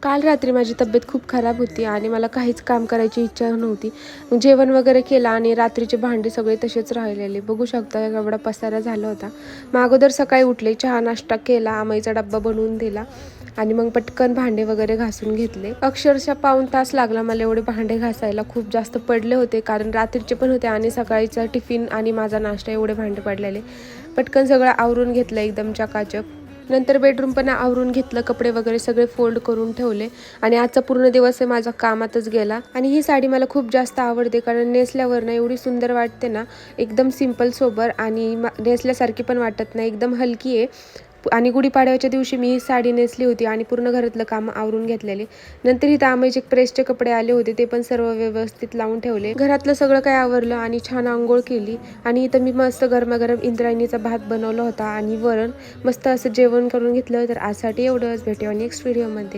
काल रात्री माझी तब्येत खूप खराब होती आणि मला काहीच काम करायची इच्छा नव्हती. मग जेवण वगैरे केलं आणि रात्रीचे भांडे सगळे तसेच राहिलेले. बघू शकता एवढा पसारा झाला होता. मग अगोदर सकाळी उठले, चहा नाश्ता केला, आमईचा डब्बा बनवून दिला आणि मग पटकन भांडे वगैरे घासून घेतले. अक्षरशः पाऊण तास लागला मला एवढे भांडे घासायला. खूप जास्त पडले होते कारण रात्रीचे पण होते आणि सकाळीचा टिफिन आणि माझा नाश्ता एवढे भांडे पडलेले. पटकन सगळं आवरून घेतलं एकदम चकाचक. नंतर बेडरूम पण आवरून घेतलं, कपडे वगैरे सगळे फोल्ड करून ठेवले आणि आजचा पूर्ण दिवस माझा कामातच गेला. आणि ही साडी मला खूप जास्त आवडते कारण नेसल्यावर ना एवढी सुंदर वाटते ना, एकदम सिंपल सोबर आणि नेसल्यासारखी पण वाटत नाही, एकदम हलकी आहे. आणि गुढीपाडव्याच्या दिवशी मी ही साडी नेसली होती आणि पूर्ण घरातलं काम आवरून घेतलेले. नंतर इथं आमचे प्रेसचे कपडे आले होते, ते पण सर्व व्यवस्थित लावून ठेवले. घरातलं सगळं काय आवरलं आणि छान आंघोळ केली आणि इथं मी मस्त गरमागरम इंद्रायणीचा भात बनवला होता आणि वरण. मस्त असं जेवण करून घेतलं. तर आजसाठी एवढंच. भेटूया नेक्स्ट व्हिडिओमध्ये.